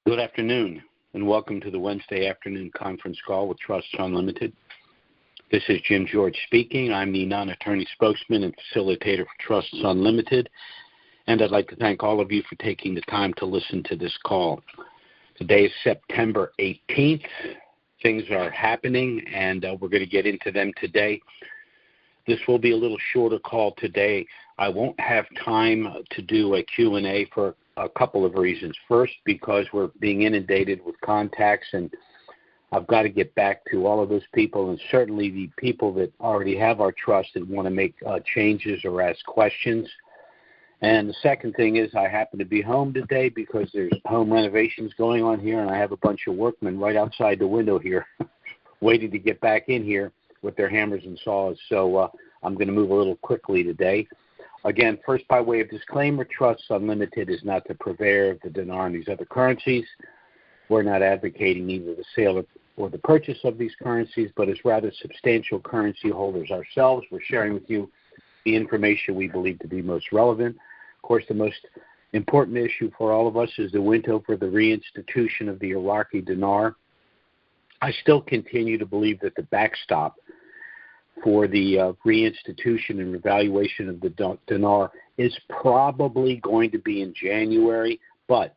Good afternoon, and welcome to the Wednesday afternoon conference call with Trusts Unlimited. This is Jim George speaking. I'm the non-attorney spokesman and facilitator for Trusts Unlimited, and I'd like to thank all of you for taking the time to listen to this call. Today is September 18th. Things are happening, and we're going to get into them today. This will be a little shorter call today. I won't have time to do a Q&A for a couple of reasons. First, because we're being inundated with contacts, and I've got to get back to all of those people, and certainly the people that already have our trust that want to make changes or ask questions. And the second thing is I happen to be home today because there's home renovations going on here, and I have a bunch of workmen right outside the window here waiting to get back in here with their hammers and saws. So I'm going to move a little quickly today. Again, first, by way of disclaimer, Trusts Unlimited is not the purveyor of the dinar and these other currencies. We're not advocating either the sale or the purchase of these currencies, but as rather substantial currency holders ourselves. We're sharing with you the information we believe to be most relevant. Of course, the most important issue for all of us is the window for the reinstitution of the Iraqi dinar. I still continue to believe that the backstop for the reinstitution and revaluation of the dinar is probably going to be in January, but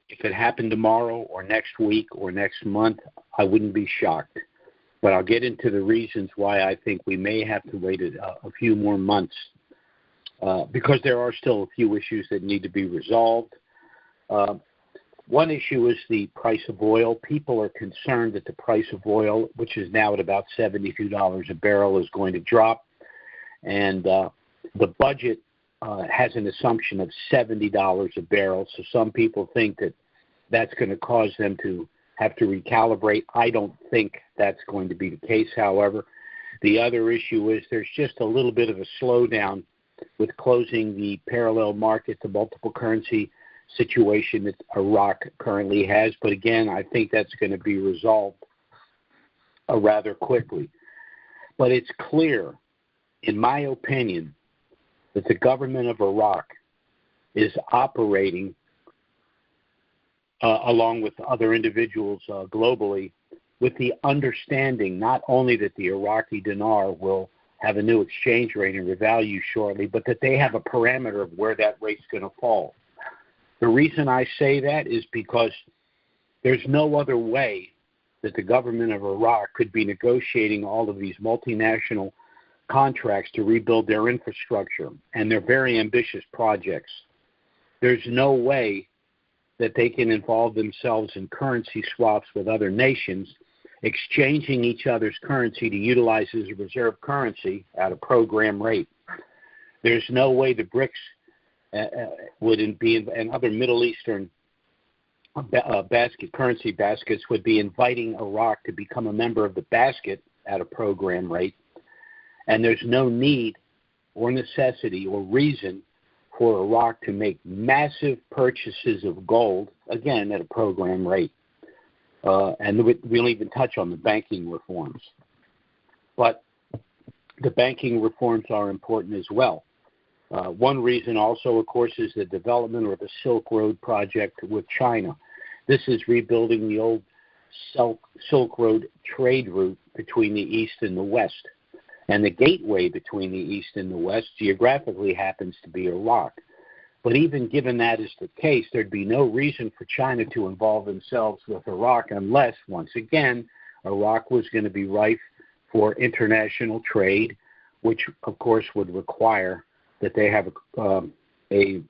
if it happened tomorrow or next week or next month, I wouldn't be shocked. But I'll get into the reasons why I think we may have to wait a few more months because there are still a few issues that need to be resolved. One issue is the price of oil. People are concerned that the price of oil, which is now at about $72 a barrel, is going to drop. And the budget has an assumption of $70 a barrel. So some people think that that's going to cause them to have to recalibrate. I don't think that's going to be the case, however. The other issue is there's just a little bit of a slowdown with closing the parallel market, the multiple currency situation that Iraq currently has. But again, I think that's going to be resolved rather quickly. But it's clear, in my opinion, that the government of Iraq is operating, along with other individuals globally, with the understanding not only that the Iraqi dinar will have a new exchange rate and revalue shortly, but that they have a parameter of where that rate's going to fall. The reason I say that is because there's no other way that the government of Iraq could be negotiating all of these multinational contracts to rebuild their infrastructure, and they're very ambitious projects. There's no way that they can involve themselves in currency swaps with other nations, exchanging each other's currency to utilize as a reserve currency at a program rate. There's no way the BRICS would be, and other Middle Eastern currency baskets would be inviting Iraq to become a member of the basket at a program rate. And there's no need or necessity or reason for Iraq to make massive purchases of gold, again, at a program rate. And we'll even touch on the banking reforms. But the banking reforms are important as well. One reason also, of course, is the development of the Silk Road project with China. This is rebuilding the old Silk Road trade route between the East and the West. And the gateway between the East and the West geographically happens to be Iraq. But even given that is the case, there'd be no reason for China to involve themselves with Iraq unless, once again, Iraq was going to be rife for international trade, which, of course, would require that they have a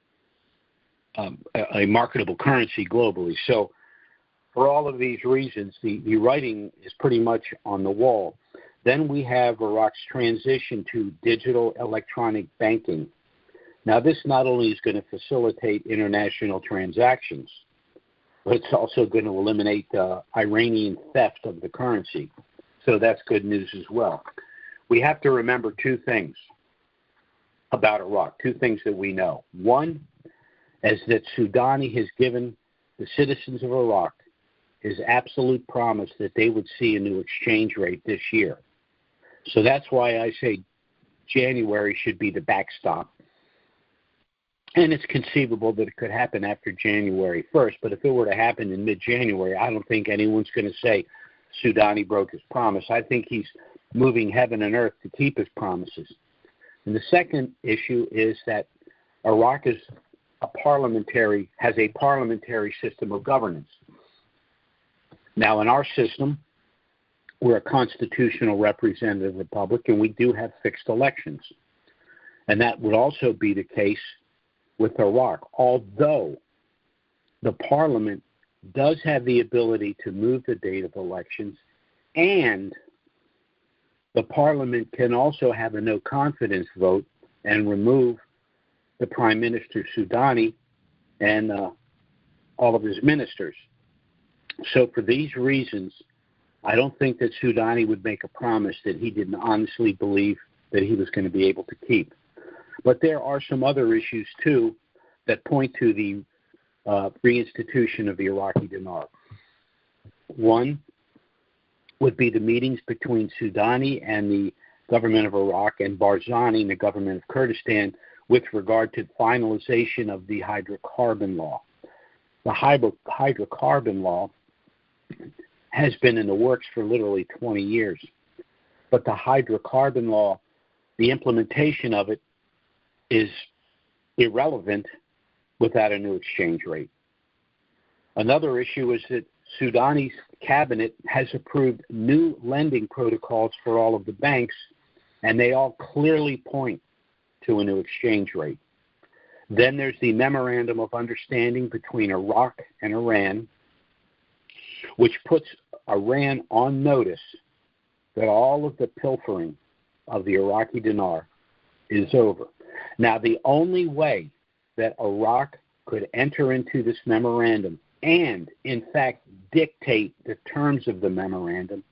marketable currency globally. So for all of these reasons, the writing is pretty much on the wall. Then we have Iraq's transition to digital electronic banking. Now, this not only is going to facilitate international transactions, but it's also going to eliminate Iranian theft of the currency. So that's good news as well. We have to remember two things about Iraq, two things that we know. One is that Soudani has given the citizens of Iraq his absolute promise that they would see a new exchange rate this year. So that's why I say January should be the backstop. And it's conceivable that it could happen after January 1st, but if it were to happen in mid-January, I don't think anyone's going to say Soudani broke his promise. I think he's moving heaven and earth to keep his promises. And the second issue is that Iraq has a parliamentary system of governance. Now, in our system, we're a constitutional representative republic, and we do have fixed elections. And that would also be the case with Iraq, although the parliament does have the ability to move the date of elections, and the parliament can also have a no-confidence vote and remove the Prime Minister Soudani and all of his ministers. So for these reasons, I don't think that Soudani would make a promise that he didn't honestly believe that he was going to be able to keep. But there are some other issues, too, that point to the reinstitution of the Iraqi dinar. One would be the meetings between Soudani and the government of Iraq and Barzani and the government of Kurdistan with regard to finalization of the hydrocarbon law. The hydrocarbon law has been in the works for literally 20 years. But the hydrocarbon law, the implementation of it is irrelevant without a new exchange rate. Another issue is that Soudani's cabinet has approved new lending protocols for all of the banks, and they all clearly point to a new exchange rate. Then there's the Memorandum of Understanding between Iraq and Iran, which puts Iran on notice that all of the pilfering of the Iraqi dinar is over. Now, the only way that Iraq could enter into this memorandum and, in fact, dictate the terms of the memorandum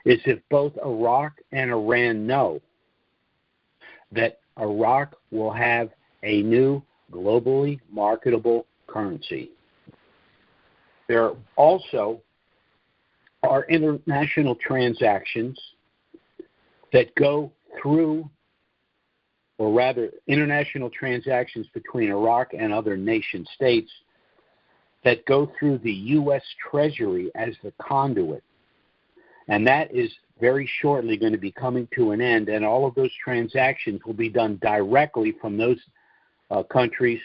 is if both Iraq and Iran know that Iraq will have a new globally marketable currency. There also are international transactions that go through, or rather international transactions between Iraq and other nation states that go through the U.S. Treasury as the conduit. And that is very shortly going to be coming to an end, and all of those transactions will be done directly from those countries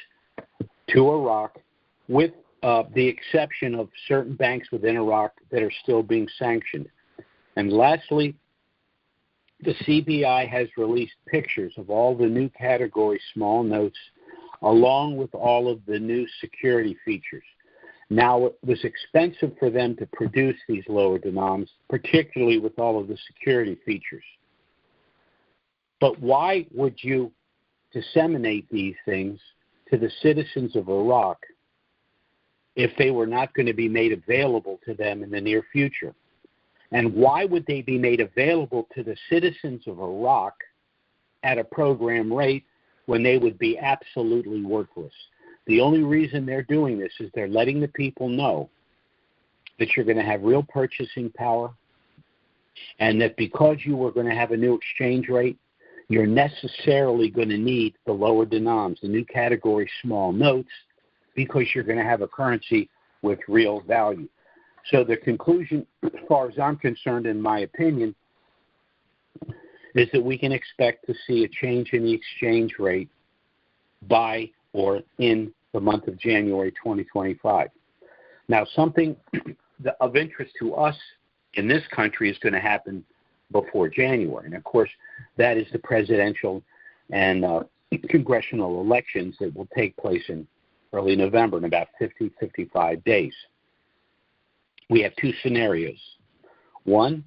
to Iraq, with the exception of certain banks within Iraq that are still being sanctioned. And lastly, the CBI has released pictures of all the new category small notes along with all of the new security features. Now, it was expensive for them to produce these lower denoms, particularly with all of the security features. But why would you disseminate these things to the citizens of Iraq if they were not going to be made available to them in the near future? And why would they be made available to the citizens of Iraq at a program rate when they would be absolutely worthless? The only reason they're doing this is they're letting the people know that you're going to have real purchasing power, and that because you are going to have a new exchange rate, you're necessarily going to need the lower denoms, the new category small notes, because you're going to have a currency with real value. So the conclusion, as far as I'm concerned, in my opinion, is that we can expect to see a change in the exchange rate by or in the month of January 2025. Now, something of interest to us in this country is going to happen before January. And, of course, that is the presidential and congressional elections that will take place in early November in about 55 days. We have two scenarios. One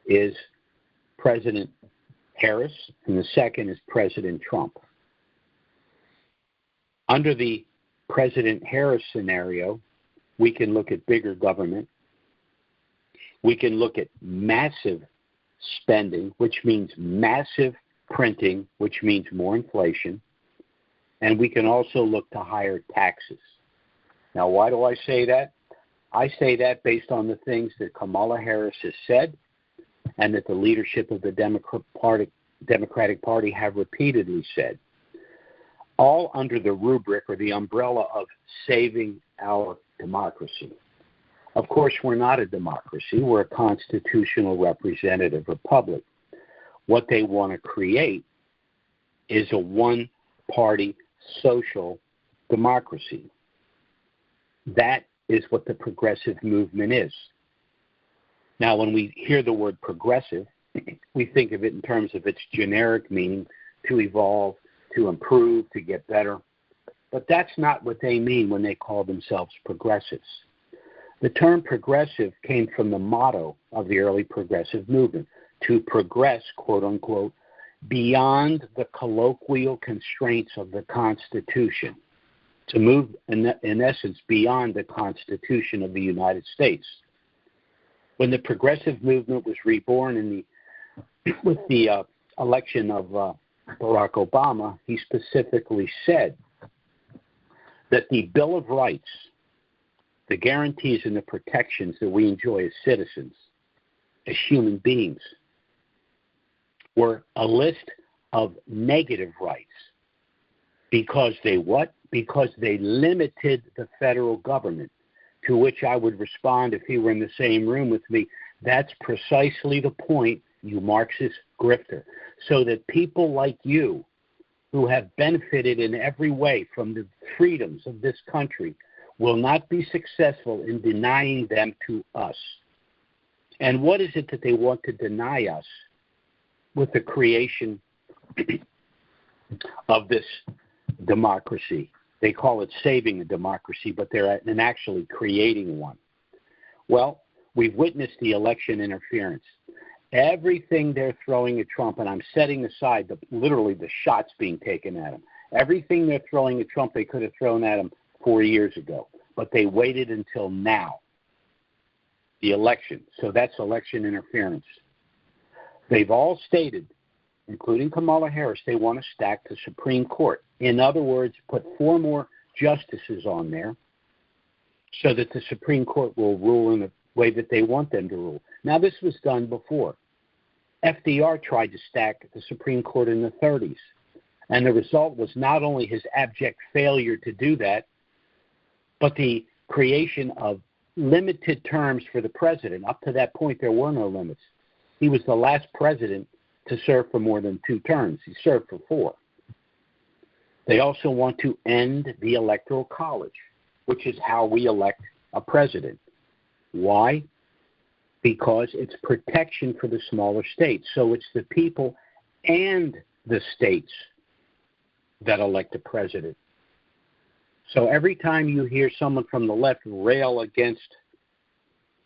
is President Harris, and the second is President Trump. Under the President Harris scenario, we can look at bigger government. We can look at massive spending, which means massive printing, which means more inflation. And we can also look to higher taxes. Now, why do I say that? I say that based on the things that Kamala Harris has said and that the leadership of the Democratic Party have repeatedly said. all under the rubric or the umbrella of saving our democracy. Of course, we're not a democracy. We're a constitutional representative republic. What they want to create is a one-party social democracy. That is what the progressive movement is. Now, when we hear the word progressive, we think of it in terms of its generic meaning, to evolve, to improve, to get better. But that's not what they mean when they call themselves progressives. The term progressive came from the motto of the early progressive movement, to progress, quote unquote, beyond the colloquial constraints of the Constitution, to move, in essence, beyond the Constitution of the United States. When the progressive movement was reborn with the election of Barack Obama, he specifically said that the Bill of Rights, the guarantees and the protections that we enjoy as citizens, as human beings, were a list of negative rights. Because they what? Because they limited the federal government, to which I would respond if he were in the same room with me, that's precisely the point, you Marxist grifter. So that people like you, who have benefited in every way from the freedoms of this country, will not be successful in denying them to us. And what is it that they want to deny us with the creation of this democracy? They call it saving a democracy, but they're actually creating one. Well, we've witnessed the election interference. Everything they're throwing at Trump, and I'm setting aside literally the shots being taken at him. Everything they're throwing at Trump, they could have thrown at him 4 years ago, but they waited until now, the election. So that's election interference. They've all stated, including Kamala Harris, they want to stack the Supreme Court. In other words, put 4 more justices on there so that the Supreme Court will rule in the way that they want them to rule. Now, this was done before. FDR tried to stack the Supreme Court in the 30s, and the result was not only his abject failure to do that, but the creation of limited terms for the president. Up to that point, there were no limits. He was the last president to serve for more than 2 terms. He served for 4. They also want to end the Electoral College, which is how we elect a president. Why? Because it's protection for the smaller states. So it's the people and the states that elect a president. So every time you hear someone from the left rail against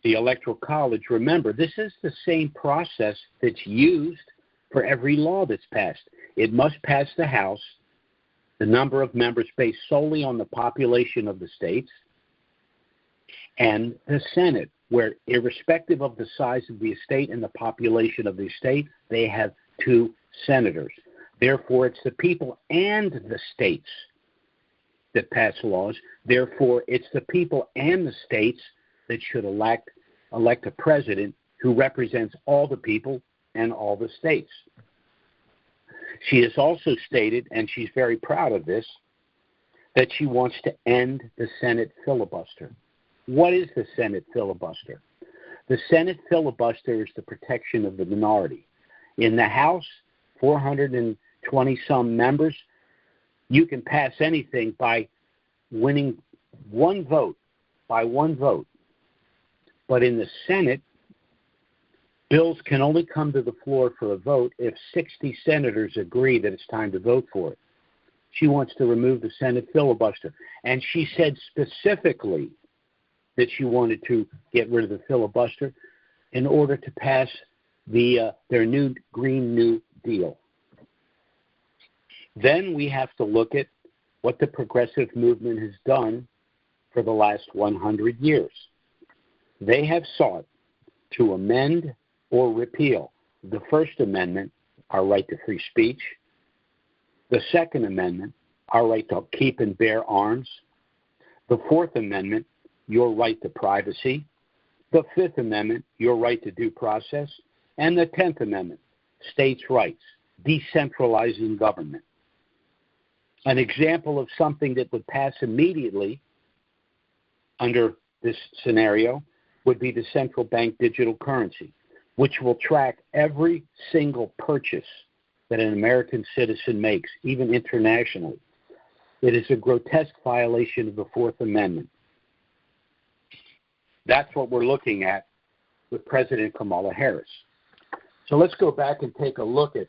the Electoral College, remember, this is the same process that's used for every law that's passed. It must pass the House, the number of members based solely on the population of the states, and the Senate, where irrespective of the size of the state and the population of the state, they have 2 senators. Therefore, it's the people and the states that pass laws. Therefore, it's the people and the states that should elect a president who represents all the people and all the states. She has also stated, and she's very proud of this, that she wants to end the Senate filibuster. What is the Senate filibuster? The Senate filibuster is the protection of the minority. In the House, 420-some members, you can pass anything by winning one vote, by one vote. But in the Senate, bills can only come to the floor for a vote if 60 senators agree that it's time to vote for it. She wants to remove the Senate filibuster. And she said specifically that she wanted to get rid of the filibuster in order to pass their new Green New Deal. Then we have to look at what the progressive movement has done for the last 100 years. They have sought to amend or repeal the First Amendment, our right to free speech, the Second Amendment, our right to keep and bear arms, the Fourth Amendment, your right to privacy, the Fifth Amendment, your right to due process, and the 10th Amendment, states' rights, decentralizing government. An example of something that would pass immediately under this scenario would be the central bank digital currency, which will track every single purchase that an American citizen makes, even internationally. It is a grotesque violation of the Fourth Amendment. That's what we're looking at with President Kamala Harris. So let's go back and take a look at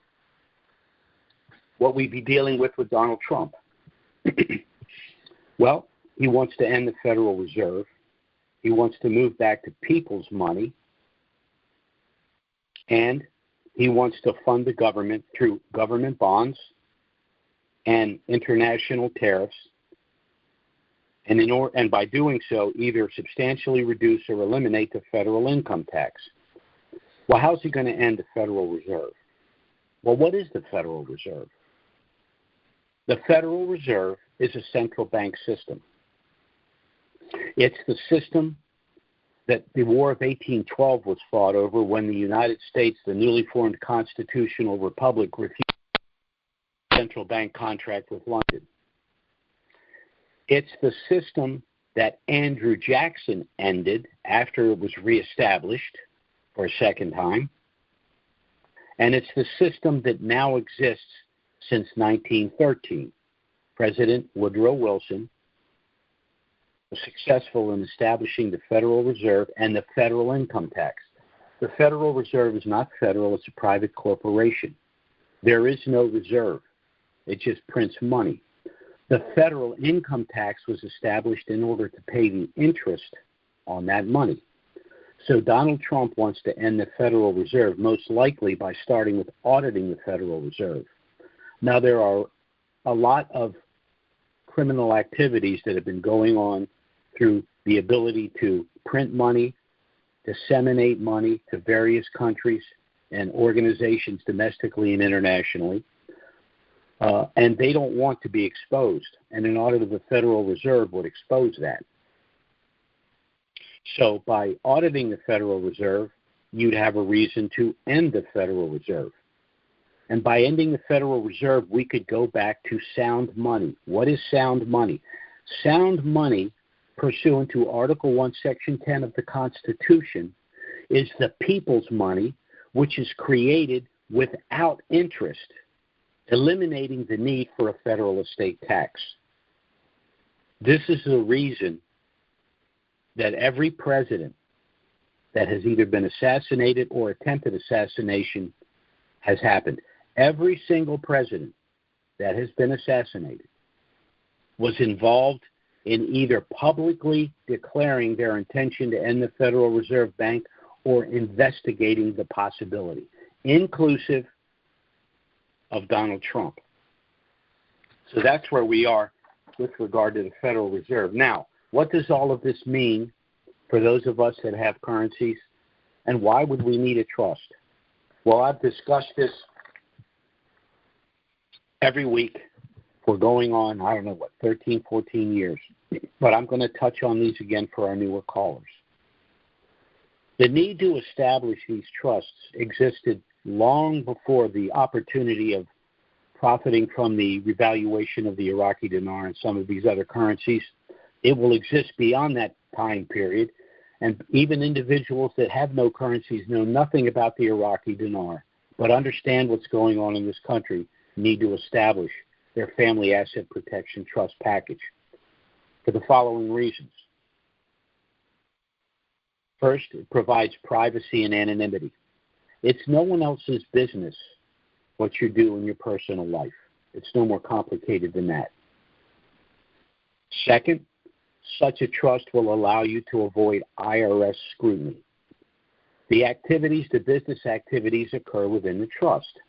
what we'd be dealing with Donald Trump. Well, he wants to end the Federal Reserve. He wants to move back to people's money. And he wants to fund the government through government bonds and international tariffs. And by doing so, either substantially reduce or eliminate the federal income tax. Well, how's he going to end the Federal Reserve? Well, what is the Federal Reserve? The Federal Reserve is a central bank system. It's the system that the War of 1812 was fought over when the United States, the newly formed constitutional republic, refused the central bank contract with London. It's the system that Andrew Jackson ended after it was reestablished for a second time. And it's the system that now exists since 1913. President Woodrow Wilson was successful in establishing the Federal Reserve and the federal income tax. The Federal Reserve is not federal, it's a private corporation. There is no reserve. It just prints money. The federal income tax was established in order to pay the interest on that money. So Donald Trump wants to end the Federal Reserve, most likely by starting with auditing the Federal Reserve. Now, there are a lot of criminal activities that have been going on through the ability to print money, disseminate money to various countries and organizations domestically and internationally. And they don't want to be exposed. And an audit of the Federal Reserve would expose that. So by auditing the Federal Reserve, you'd have a reason to end the Federal Reserve. And by ending the Federal Reserve, we could go back to sound money. What is sound money? Sound money, pursuant to Article 1, Section 10 of the Constitution, is the people's money, which is created without interest, eliminating the need for a federal estate tax. This is the reason that every president that has either been assassinated or attempted assassination has happened. Every single president that has been assassinated was involved in either publicly declaring their intention to end the Federal Reserve Bank or investigating the possibility, inclusive of Donald Trump. So that's where we are with regard to the Federal Reserve. Now, what does all of this mean for those of us that have currencies, and why would we need a trust? Well, I've discussed this every week for going on, 13, 14 years. But I'm going to touch on these again for our newer callers. The need to establish these trusts existed long before the opportunity of profiting from the revaluation of the Iraqi dinar and some of these other currencies. It will exist beyond that time period, and even individuals that have no currencies know nothing about the Iraqi dinar, but understand what's going on in this country, need to establish their family asset protection trust package for the following reasons. First, it provides privacy and anonymity. It's no one else's business what you do in your personal life. It's no more complicated than that. Second, such a trust will allow you to avoid IRS scrutiny. The business activities occur within the trust.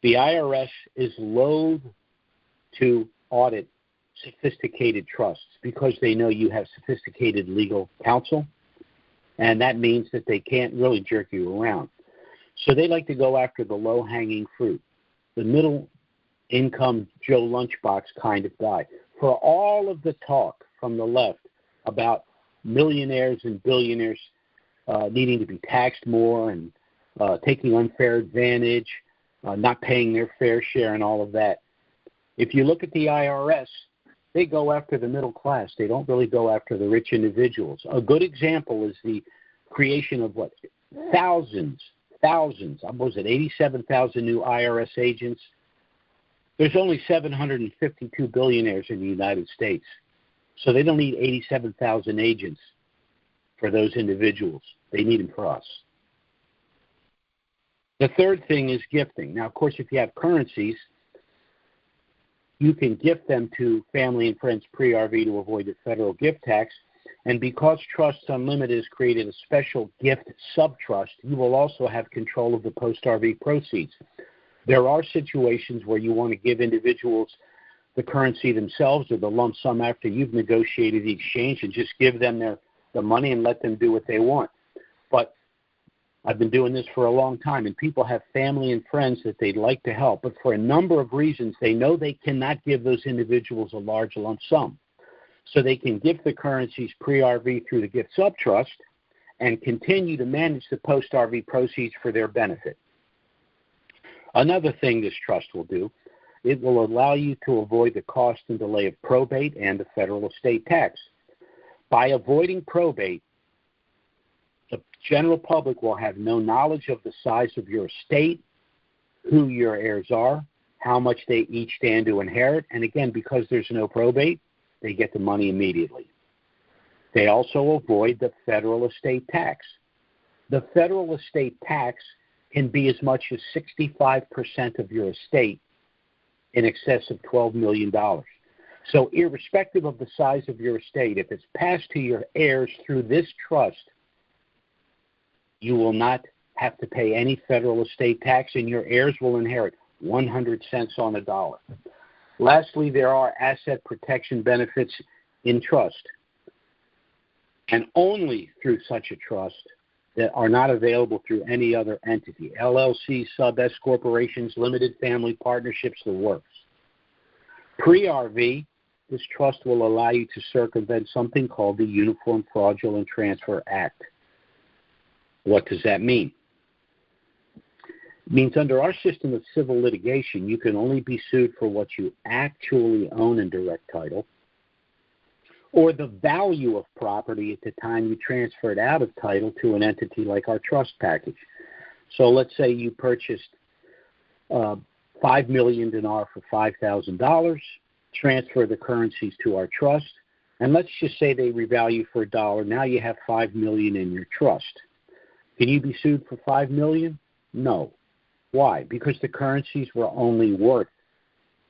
The IRS is loath to audit sophisticated trusts because they know you have sophisticated legal counsel, and that means that they can't really jerk you around. So they like to go after the low-hanging fruit, the middle-income Joe Lunchbox kind of guy. For all of the talk from the left about millionaires and billionaires needing to be taxed more and taking unfair advantage, not paying their fair share and all of that, If you look at the IRS, they go after the middle class. They don't really go after the rich individuals. A good example is the creation of thousands, what was it, 87,000 new IRS agents. There's only 752 billionaires in the United States. So they don't need 87,000 agents for those individuals. They need them for us. The third thing is gifting. Now, of course, if you have currencies, you can gift them to family and friends pre-RV to avoid the federal gift tax. And because Trusts Unlimited has created a special gift subtrust, you will also have control of the post-RV proceeds. There are situations where you want to give individuals the currency themselves or the lump sum after you've negotiated the exchange and just give them the money and let them do what they want. But I've been doing this for a long time, and people have family and friends that they'd like to help, but for a number of reasons, they know they cannot give those individuals a large lump sum. So they can gift the currencies pre-RV through the gift subtrust and continue to manage the post-RV proceeds for their benefit. Another thing this trust will do, it will allow you to avoid the cost and delay of probate and the federal estate tax. By avoiding probate, the general public will have no knowledge of the size of your estate, who your heirs are, how much they each stand to inherit, and again, because there's no probate, they get the money immediately. They also avoid the federal estate tax. The federal estate tax can be as much as 65% of your estate, in excess of $12 million. So irrespective of the size of your estate, if it's passed to your heirs through this trust, you will not have to pay any federal estate tax, and your heirs will inherit 100 cents on the dollar. Lastly, there are asset protection benefits in trust, and only through such a trust that are not available through any other entity, LLC, sub-S corporations, limited family partnerships, the works. Pre-RV, this trust will allow you to circumvent something called the Uniform Fraudulent Transfer Act. What does that mean? It means under our system of civil litigation, you can only be sued for what you actually own in direct title, or the value of property at the time you transfer it out of title to an entity like our trust package. So let's say you purchased 5 million dinar for $5,000, transfer the currencies to our trust, and let's just say they revalue for $1. Now you have 5 million in your trust. Can you be sued for 5 million? No. Why? Because the currencies were only worth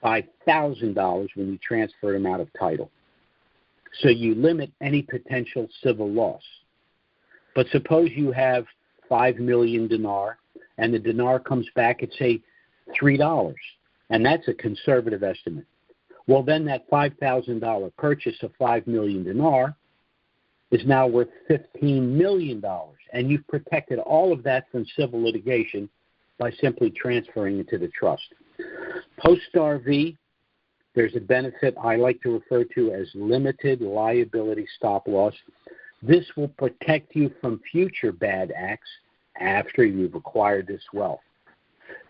$5,000 when you transferred them out of title. So you limit any potential civil loss. But suppose you have 5 million dinar, and the dinar comes back at, say, $3, and that's a conservative estimate. Well, then that $5,000 purchase of 5 million dinar is now worth $15 million, and you've protected all of that from civil litigation by simply transferring it to the trust. Post-RV, there's a benefit I like to refer to as limited liability stop loss. This will protect you from future bad acts after you've acquired this wealth.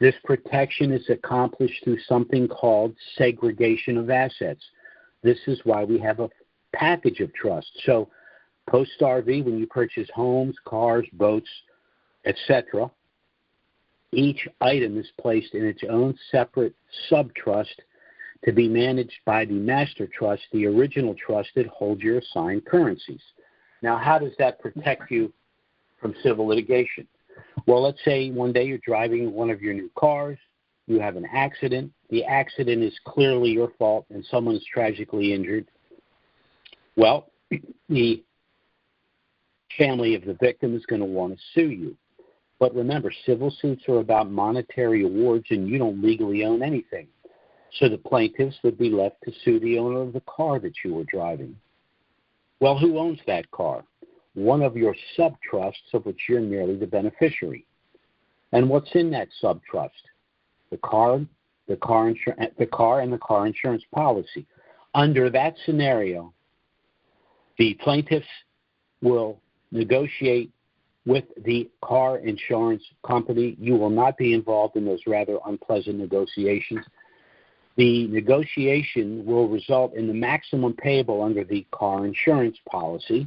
This protection is accomplished through something called segregation of assets. This is why we have a package of trusts. So post-RV, when you purchase homes, cars, boats, etc., each item is placed in its own separate subtrust to be managed by the master trust, the original trust that holds your assigned currencies. Now, how does that protect you from civil litigation? Well, let's say one day you're driving one of your new cars, you have an accident, the accident is clearly your fault, and someone is tragically injured. Well, the family of the victim is going to want to sue you. But remember, civil suits are about monetary awards, and you don't legally own anything. So the plaintiffs would be left to sue the owner of the car that you were driving. Well, who owns that car? One of your subtrusts of which you're merely the beneficiary. And what's in that subtrust? The car and the car insurance policy. Under that scenario, the plaintiffs will negotiate with the car insurance company. You will not be involved in those rather unpleasant negotiations. The negotiation will result in the maximum payable under the car insurance policy,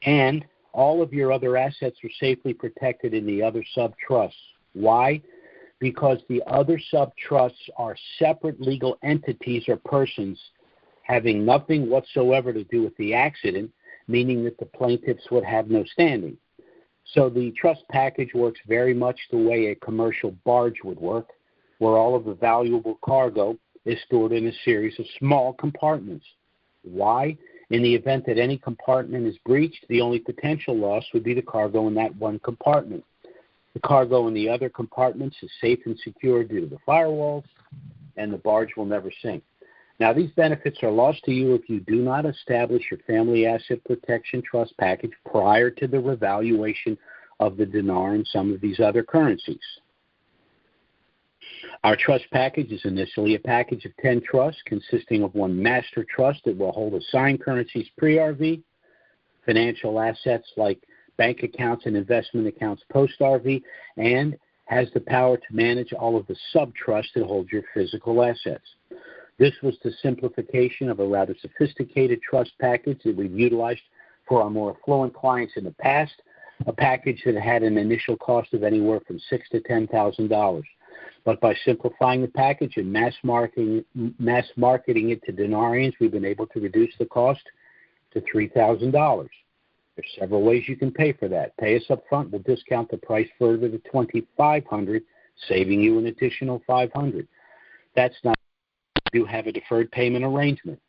and all of your other assets are safely protected in the other sub-trusts. Why? Because the other sub-trusts are separate legal entities or persons having nothing whatsoever to do with the accident, meaning that the plaintiffs would have no standing. So the trust package works very much the way a commercial barge would work, where all of the valuable cargo is stored in a series of small compartments. Why? In the event that any compartment is breached, the only potential loss would be the cargo in that one compartment. The cargo in the other compartments is safe and secure due to the firewalls, and the barge will never sink. Now, these benefits are lost to you if you do not establish your family asset protection trust package prior to the revaluation of the dinar and some of these other currencies. Our trust package is initially a package of 10 trusts consisting of one master trust that will hold assigned currencies pre-RV, financial assets like bank accounts and investment accounts post-RV, and has the power to manage all of the sub-trusts that hold your physical assets. This was the simplification of a rather sophisticated trust package that we've utilized for our more affluent clients in the past, a package that had an initial cost of anywhere from $6,000 to $10,000. But by simplifying the package and mass marketing it to denarians, we've been able to reduce the cost to $3,000. There's several ways you can pay for that. Pay us up front. We'll discount the price further to $2,500, saving you an additional $500. That's not. You have a deferred payment arrangement.